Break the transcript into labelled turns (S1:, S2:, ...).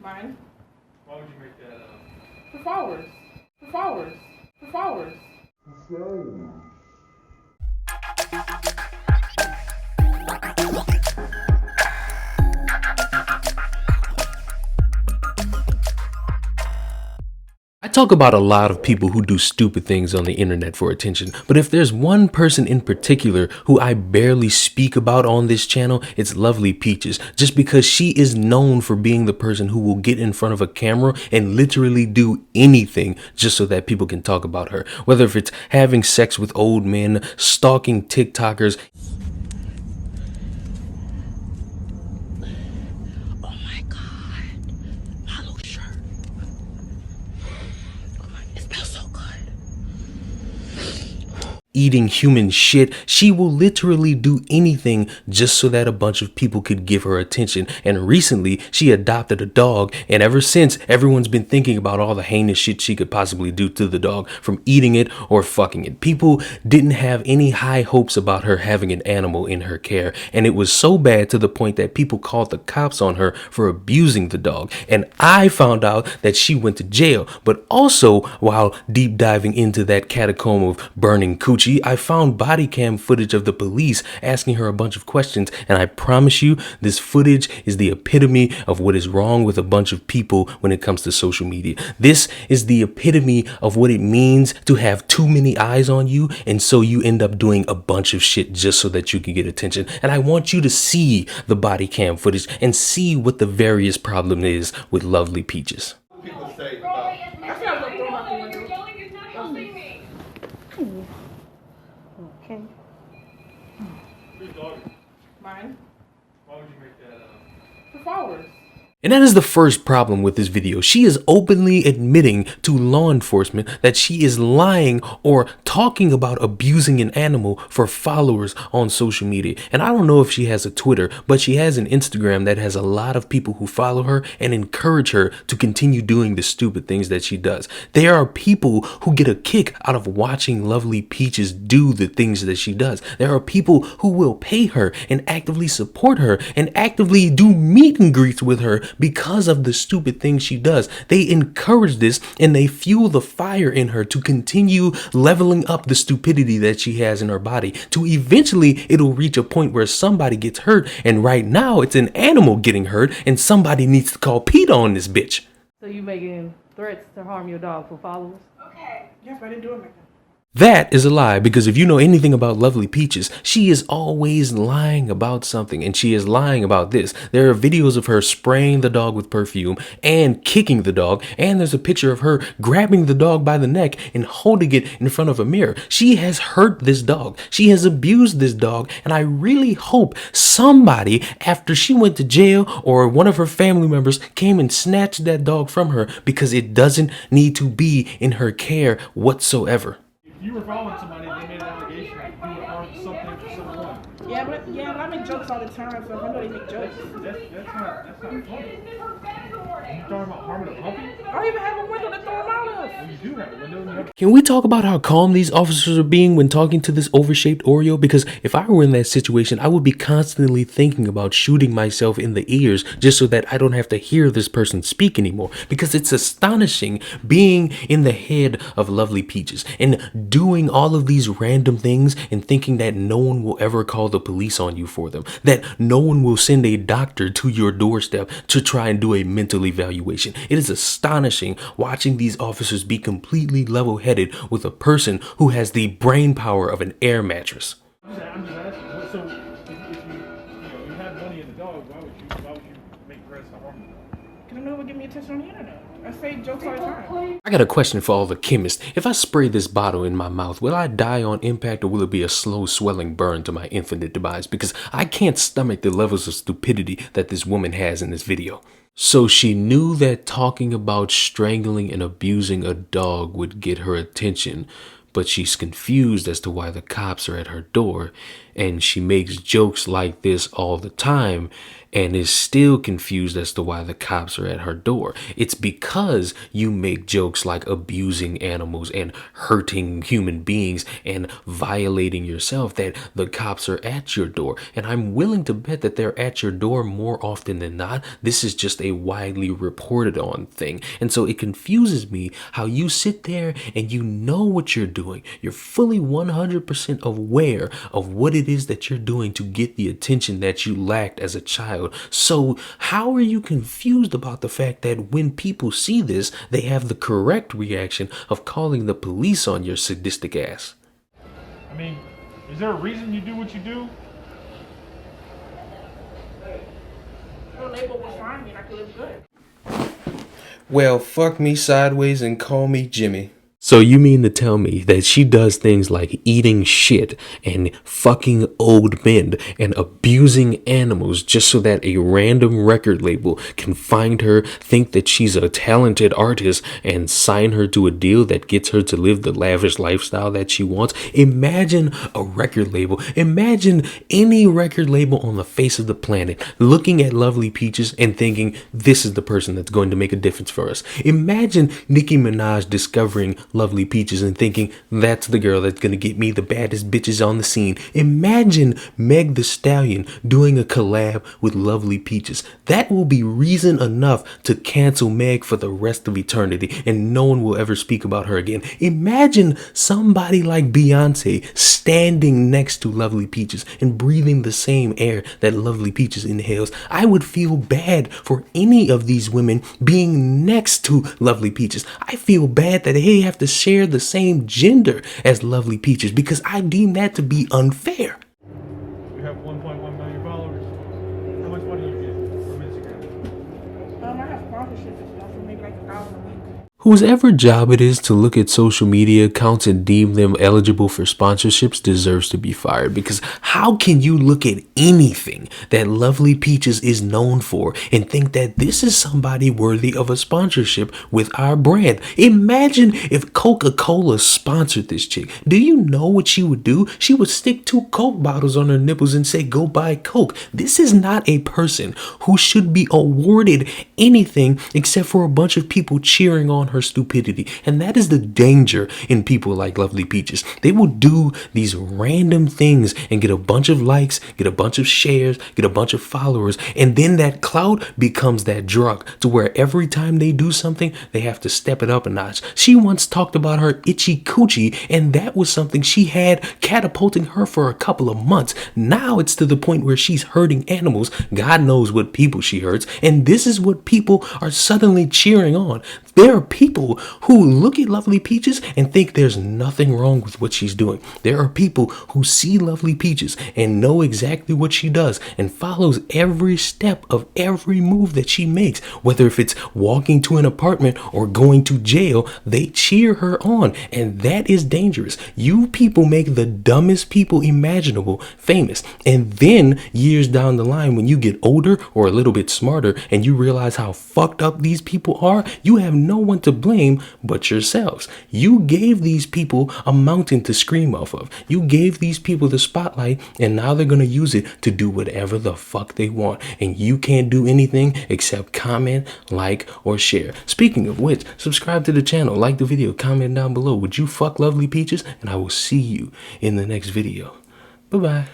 S1: Mine?
S2: Why would you make that up?
S1: For followers. For followers. For followers.
S3: I talk about a lot of people who do stupid things on the internet for attention, but if there's one person in particular who I barely speak about on this channel, it's Lovelypeaches, just because she is known for being the person who will get in front of a camera and literally do anything just so that people can talk about her. Whether if it's having sex with old men, stalking TikTokers, eating human shit. She will literally do anything just so that a bunch of people could give her attention. And recently she adopted a dog, and ever since everyone's been thinking about all the heinous shit she could possibly do to the dog, from eating it or fucking it. People didn't have any high hopes about her having an animal in her care, and it was so bad to the point that people called the cops on her for abusing the dog. And I found out that she went to jail, but also while deep diving into that catacomb of burning coochie, I found Bodycam footage of the police asking her a bunch of questions, and I promise you this footage is the epitome of what is wrong with a bunch of people when it comes to social media. This is the epitome of what it means to have too many eyes on you, and so you end up doing a bunch of shit just so that you can get attention. And I want you to see the Bodycam footage and see what the various problem is with Lovelypeaches.
S2: People say,
S1: I feel like I'm throwing out the window.
S4: Okay.
S2: whose dog?
S1: Mine?
S2: Why would you make that up?
S1: For followers.
S3: And that is the first problem with this video. She is openly admitting to law enforcement that she is lying or talking about abusing an animal for followers on social media. And I don't know if she has a Twitter, but she has an Instagram that has a lot of people who follow her and encourage her to continue doing the stupid things that she does. There are people who get a kick out of watching Lovelypeaches do the things that she does. There are people who will pay her and actively support her and actively do meet and greets with her because of the stupid things she does. They encourage this and they fuel the fire in her to continue leveling up the stupidity that she has in her body, to eventually it'll reach a point where somebody gets hurt, and right now it's an animal getting hurt and somebody needs to call PETA on this bitch.
S4: So you making threats to harm your dog for followers?
S1: Okay. Yes, but I didn't do it like that.
S3: That is a lie, because if you know anything about Lovelypeaches, she is always lying about something, and she is lying about this. There are videos of her spraying the dog with perfume and kicking the dog, and there's a picture of her grabbing the dog by the neck and holding it in front of a mirror. She has hurt this dog. She has abused this dog, and I really hope somebody, after she went to jail or one of her family members, came and snatched that dog from her, because it doesn't need to be in her care whatsoever.
S2: If you were following somebody and they made an allegation that you would harm something for someone,
S1: Yeah, but I make jokes all the time, so I know they make jokes.
S2: that's not funny. You talking about harming a puppy?
S1: I don't even have a window to throw them out of.
S2: Well, you do have a window and you have
S3: Can we talk about how calm these officers are being when talking to this overshaped Oreo? Because if I were in that situation, I would be constantly thinking about shooting myself in the ears just so that I don't have to hear this person speak anymore. Because it's astonishing being in the head of Lovelypeaches and doing all of these random things and thinking that no one will ever call the police on you for them, that no one will send a doctor to your doorstep to try and do a mental evaluation. It is astonishing watching these officers be completely level-headed with a person who has the brain power of an air mattress.
S2: I'm just asking. So if you had money in the dog, why would you make threats to harm the dog?
S1: Because I know it would get me attention on the internet. I say jokes all the time.
S3: I got a question for all the chemists. If I spray this bottle in my mouth, will I die on impact, or will it be a slow swelling burn to my infinite demise? Because I can't stomach the levels of stupidity that this woman has in this video. So she knew that talking about strangling and abusing a dog would get her attention, but she's confused as to why the cops are at her door, and she makes jokes like this all the time and is still confused as to why the cops are at her door. It's because you make jokes like abusing animals and hurting human beings and violating yourself that the cops are at your door. And I'm willing to bet that they're at your door more often than not. This is just a widely reported on thing. And so it confuses me how you sit there and you know what you're doing. You're fully 100% aware of what it is that you're doing to get the attention that you lacked as a child. So how are you confused about the fact that when people see this, they have the correct reaction of calling the police on your sadistic ass?
S2: I mean, is there a reason you do what you do?
S1: The label was fine, I mean, I could live good.
S3: Well, fuck me sideways and call me Jimmy. So you mean to tell me that she does things like eating shit and fucking old men and abusing animals just so that a random record label can find her, think that she's a talented artist, and sign her to a deal that gets her to live the lavish lifestyle that she wants? Imagine a record label. Imagine any record label on the face of the planet looking at Lovelypeaches and thinking, this is the person that's going to make a difference for us. Imagine Nicki Minaj discovering Lovelypeaches and thinking, that's the girl that's gonna get me the baddest bitches on the scene. Imagine Meg the Stallion doing a collab with Lovelypeaches. That will be reason enough to cancel Meg for the rest of eternity, and no one will ever speak about her again. Imagine somebody like Beyonce standing next to Lovelypeaches and breathing the same air that Lovelypeaches inhales. I would feel bad for any of these women being next to Lovelypeaches. I feel bad that they have to share the same gender as Lovelypeaches because I deem that to be unfair.
S2: You have 1.1 million followers. How much money do you get from Instagram?
S1: I have sponsorships and stuff, so maybe like 1,000 a week.
S3: Whoever job it is to look at social media accounts and deem them eligible for sponsorships deserves to be fired, because how can you look at anything that Lovelypeaches is known for and think that this is somebody worthy of a sponsorship with our brand? Imagine if Coca-Cola sponsored this chick. Do you know what she would do? She would stick 2 Coke bottles on her nipples and say, go buy Coke. This is not a person who should be awarded anything except for a bunch of people cheering on her stupidity. And that is the danger in people like Lovelypeaches. They will do these random things and get a bunch of likes, get a bunch of shares, get a bunch of followers, and then that clout becomes that drug to where every time they do something, they have to step it up a notch. She once talked about her itchy coochie, and that was something she had catapulting her for a couple of months. Now it's to the point where she's hurting animals. God knows what people she hurts, and this is what people are suddenly cheering on. There are people who look at Lovelypeaches and think there's nothing wrong with what she's doing. There are people who see Lovelypeaches and know exactly what she does and follows every step of every move that she makes. Whether if it's walking to an apartment or going to jail, they cheer her on, and that is dangerous. You people make the dumbest people imaginable famous, and then years down the line, when you get older or a little bit smarter and you realize how fucked up these people are, you have no one to blame but yourselves. You gave these people a mountain to scream off of. You gave these people the spotlight, and now they're going to use it to do whatever the fuck they want. And you can't do anything except comment, like, or share. Speaking of which, subscribe to the channel, like the video, comment down below. Would you fuck Lovelypeaches? And I will see you in the next video. Bye-bye.